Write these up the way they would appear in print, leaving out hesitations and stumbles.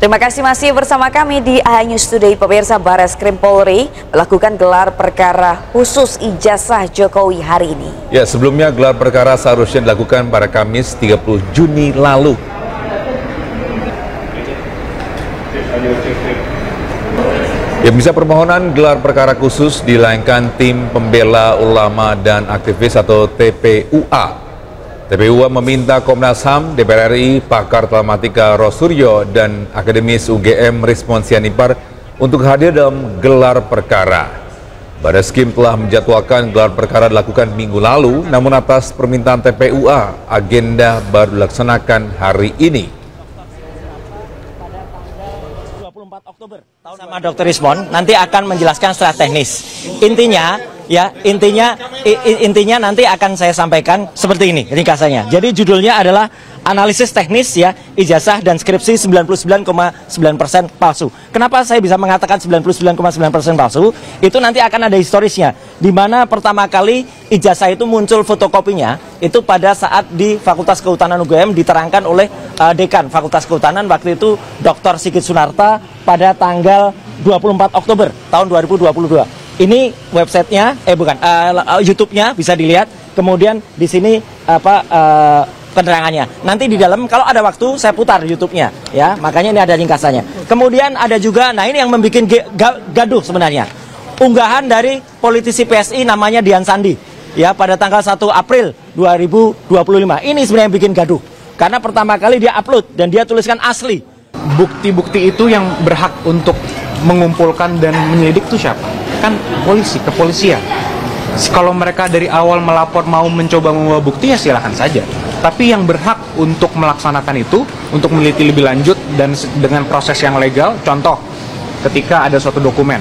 Terima kasih masih bersama kami di AHA News Today. Pemirsa, Bareskrim Polri melakukan gelar perkara khusus ijazah Jokowi hari ini. Ya, sebelumnya gelar perkara seharusnya dilakukan pada Kamis 30 Juni lalu. Ya, bisa permohonan gelar perkara khusus dilayangkan tim pembela ulama dan aktivis atau TPUA. TPUA meminta Komnas HAM, DPR RI, pakar telematika Rosuryo, dan akademis UGM Rismon Sianipar untuk hadir dalam gelar perkara. Bareskrim telah menjadwalkan gelar perkara dilakukan minggu lalu, namun atas permintaan TPUA, agenda baru dilaksanakan hari ini. 24 Oktober sama Dr. Rismon nanti akan menjelaskan secara teknis. Intinya nanti akan saya sampaikan seperti ini ringkasannya. Jadi judulnya adalah analisis teknis ya ijazah dan skripsi 99,9% palsu. Kenapa saya bisa mengatakan 99,9% palsu? Itu nanti akan ada historisnya, di mana pertama kali ijazah itu muncul fotokopinya itu pada saat di Fakultas Kehutanan UGM diterangkan oleh Dekan Fakultas Kehutanan waktu itu Dr. Sigit Sunarta pada tanggal 24 Oktober tahun 2022. Ini websitenya, YouTube-nya bisa dilihat. Kemudian di sini penerangannya. Nanti di dalam kalau ada waktu saya putar YouTube-nya, ya. Makanya ini ada ringkasannya. Kemudian ada juga, nah ini yang membuat gaduh sebenarnya. Unggahan dari politisi PSI namanya Dian Sandi, ya, pada tanggal 1 April 2025. Ini sebenarnya yang bikin gaduh. Karena pertama kali dia upload dan dia tuliskan asli. Bukti-bukti itu yang berhak untuk mengumpulkan dan menyelidik itu siapa? Kan polisi, kepolisian. Kalau mereka dari awal melapor mau mencoba membawa bukti ya silahkan saja. Tapi yang berhak untuk melaksanakan itu, untuk meneliti lebih lanjut dan dengan proses yang legal, contoh ketika ada suatu dokumen,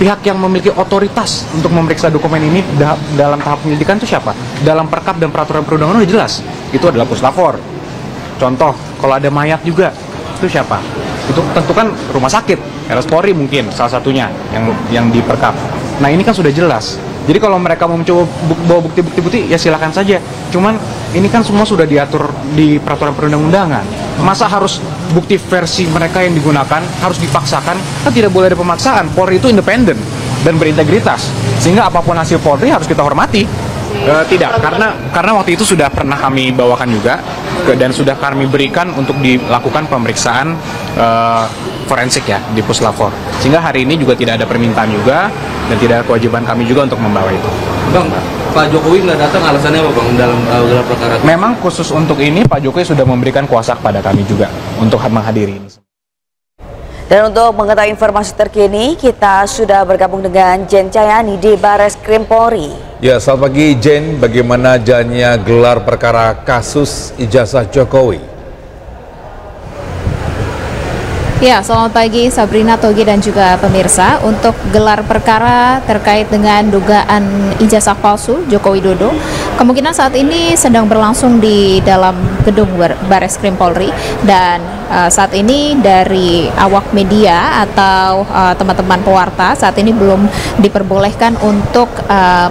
pihak yang memiliki otoritas untuk memeriksa dokumen ini dalam tahap penyelidikan itu siapa? Dalam perkap dan peraturan perundangan udah jelas, itu adalah Puslapor. Contoh, kalau ada mayat juga, itu siapa? Itu tentu kan rumah sakit, RS Polri mungkin salah satunya yang diperkap. Nah ini kan sudah jelas. Jadi kalau mereka mau mencoba bawa bukti-bukti ya silakan saja. Cuman ini kan semua sudah diatur di peraturan perundang-undangan. Masa harus bukti versi mereka yang digunakan harus dipaksakan? Kan tidak boleh ada pemaksaan. Polri itu independen dan berintegritas. Sehingga apapun hasil Polri harus kita hormati. Tidak, karena waktu itu sudah pernah kami bawakan juga dan sudah kami berikan untuk dilakukan pemeriksaan forensik ya di Puslapor. Sehingga hari ini juga tidak ada permintaan juga dan tidak ada kewajiban kami juga untuk membawa itu. Bang, Pak Jokowi nggak datang alasannya apa Bang dalam gelar perkara? Memang khusus untuk ini Pak Jokowi sudah memberikan kuasa kepada kami juga untuk menghadiri ini. Dan untuk mengetahui informasi terkini, kita sudah bergabung dengan Jen Cahyani di Bareskrim Polri. Ya, selamat pagi Jen. Bagaimana jalannya gelar perkara kasus ijazah Jokowi? Ya, selamat pagi Sabrina, Togi, dan juga pemirsa. Untuk gelar perkara terkait dengan dugaan ijazah palsu Joko Widodo, kemungkinan saat ini sedang berlangsung di dalam gedung Bareskrim Polri. Dan saat ini dari awak media atau teman-teman pewarta saat ini belum diperbolehkan untuk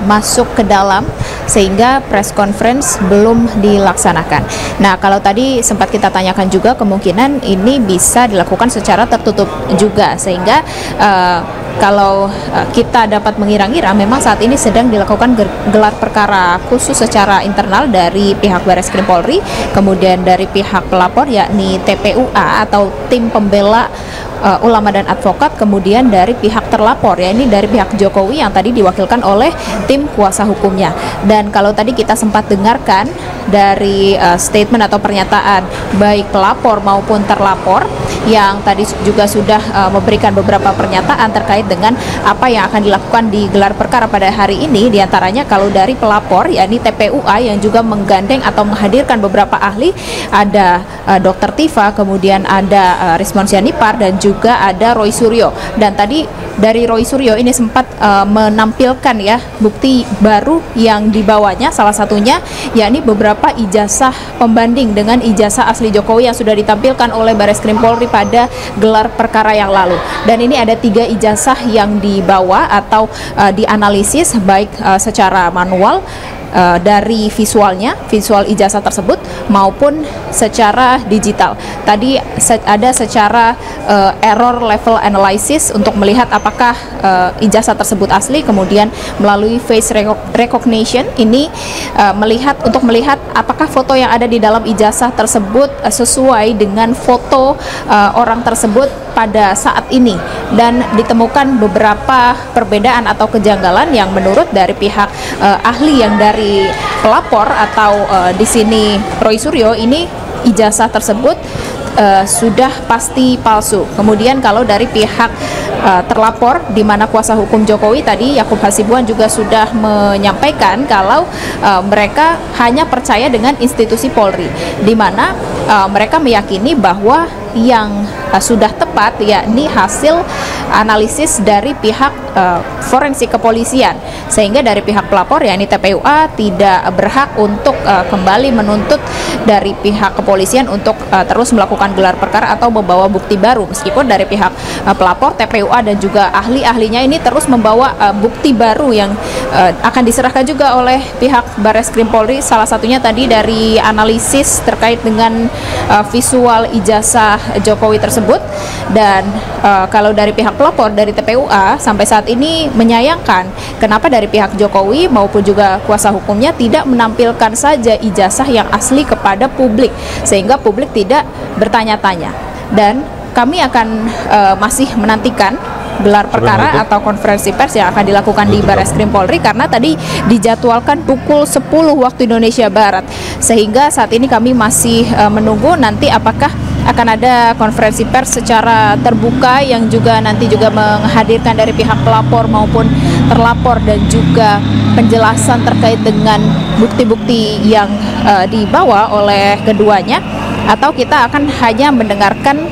masuk ke dalam, sehingga press conference belum dilaksanakan. Nah, kalau tadi sempat kita tanyakan juga, kemungkinan ini bisa dilakukan secara tertutup juga, sehingga kalau kita dapat mengira-ngira memang saat ini sedang dilakukan gelar perkara khusus secara internal dari pihak Bareskrim Polri, kemudian dari pihak pelapor yakni TPUA atau tim pembela ulama dan advokat, kemudian dari pihak terlapor ya ini dari pihak Jokowi yang tadi diwakilkan oleh tim kuasa hukumnya. Dan kalau tadi kita sempat dengarkan dari statement atau pernyataan baik pelapor maupun terlapor yang tadi juga sudah memberikan beberapa pernyataan terkait dengan apa yang akan dilakukan di gelar perkara pada hari ini, diantaranya kalau dari pelapor yakni TPUA yang juga menggandeng atau menghadirkan beberapa ahli, ada Dr. Tifa, kemudian ada Rismon Sianipar, dan juga ada Roy Suryo. Dan tadi dari Roy Suryo ini sempat menampilkan ya bukti baru yang dibawanya, salah satunya yakni beberapa ijazah pembanding dengan ijazah asli Jokowi yang sudah ditampilkan oleh Bareskrim Polri pada gelar perkara yang lalu. Dan ini ada 3 ijazah yang dibawa atau dianalisis baik secara manual dari visual ijazah tersebut maupun secara digital. Tadi ada secara error level analysis untuk melihat apakah ijazah tersebut asli, kemudian melalui face recognition ini untuk melihat apakah foto yang ada di dalam ijazah tersebut sesuai dengan foto orang tersebut pada saat ini, dan ditemukan beberapa perbedaan atau kejanggalan yang menurut dari pihak ahli yang dari pelapor atau di sini Roy Suryo, ini ijazah tersebut sudah pasti palsu. Kemudian kalau dari pihak terlapor, di mana kuasa hukum Jokowi tadi Yakub Hasibuan juga sudah menyampaikan kalau mereka hanya percaya dengan institusi Polri, di mana mereka meyakini bahwa yang sudah tepat yakni hasil analisis dari pihak forensik kepolisian, sehingga dari pihak pelapor yakni TPUA tidak berhak untuk kembali menuntut dari pihak kepolisian untuk terus melakukan gelar perkara atau membawa bukti baru, meskipun dari pihak pelapor, TPUA dan juga ahli-ahlinya ini terus membawa bukti baru yang akan diserahkan juga oleh pihak Bareskrim Polri, salah satunya tadi dari analisis terkait dengan visual ijazah Jokowi tersebut. Dan kalau dari pihak pelapor, dari TPUA sampai saat ini menyayangkan kenapa dari pihak Jokowi maupun juga kuasa hukumnya tidak menampilkan saja ijazah yang asli kepada publik, sehingga publik tidak bertanya-tanya. Dan kami akan masih menantikan gelar perkara atau konferensi pers yang akan dilakukan di Bareskrim Polri, karena tadi dijadwalkan pukul 10 waktu Indonesia Barat, sehingga saat ini kami masih menunggu nanti apakah akan ada konferensi pers secara terbuka yang juga nanti juga menghadirkan dari pihak pelapor maupun terlapor dan juga penjelasan terkait dengan bukti-bukti yang dibawa oleh keduanya, atau kita akan hanya mendengarkan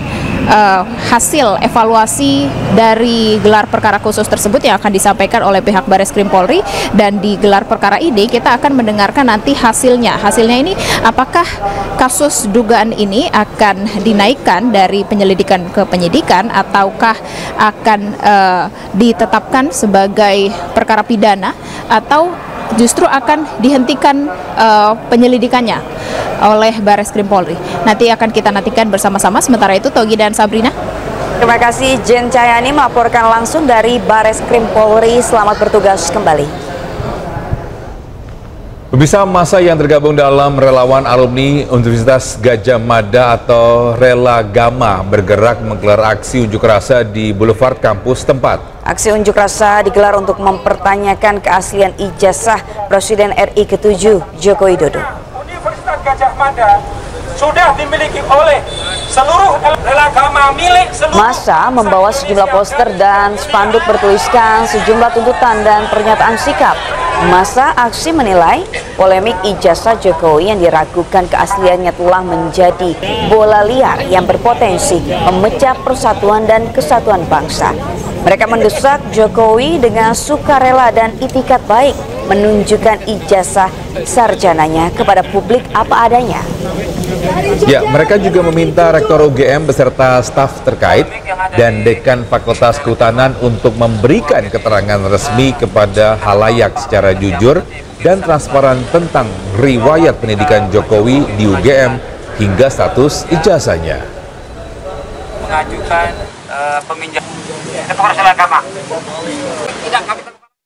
hasil evaluasi dari gelar perkara khusus tersebut yang akan disampaikan oleh pihak Bareskrim Polri. Dan di gelar perkara ini kita akan mendengarkan nanti hasilnya ini apakah kasus dugaan ini akan dinaikkan dari penyelidikan ke penyidikan, ataukah akan ditetapkan sebagai perkara pidana, atau justru akan dihentikan penyelidikannya oleh Bareskrim Polri. Nanti akan kita nantikan bersama-sama. Sementara itu, Togi dan Sabrina. Terima kasih Jen Cahyani melaporkan langsung dari Bareskrim Polri. Selamat bertugas kembali. Pemirsa, massa yang tergabung dalam relawan alumni Universitas Gadjah Mada atau Rela Gama bergerak menggelar aksi unjuk rasa di Boulevard kampus tempat. Aksi unjuk rasa digelar untuk mempertanyakan keaslian ijazah Presiden RI ke-7 Joko Widodo. Universitas Gadjah Mada sudah dimiliki oleh seluruh Rela Gama milik seluruh. Massa membawa sejumlah poster dan spanduk bertuliskan sejumlah tuntutan dan pernyataan sikap. Massa aksi menilai polemik ijazah Jokowi yang diragukan keasliannya telah menjadi bola liar yang berpotensi memecah persatuan dan kesatuan bangsa. Mereka mendesak Jokowi dengan sukarela dan itikat baik menunjukkan ijazah sarjananya kepada publik apa adanya. Ya, mereka juga meminta Rektor UGM beserta staf terkait dan Dekan Fakultas Kehutanan untuk memberikan keterangan resmi kepada halayak secara jujur dan transparan tentang riwayat pendidikan Jokowi di UGM hingga status ijazahnya. Mengajukan peminjam kepada Rela Gama. Tidak kami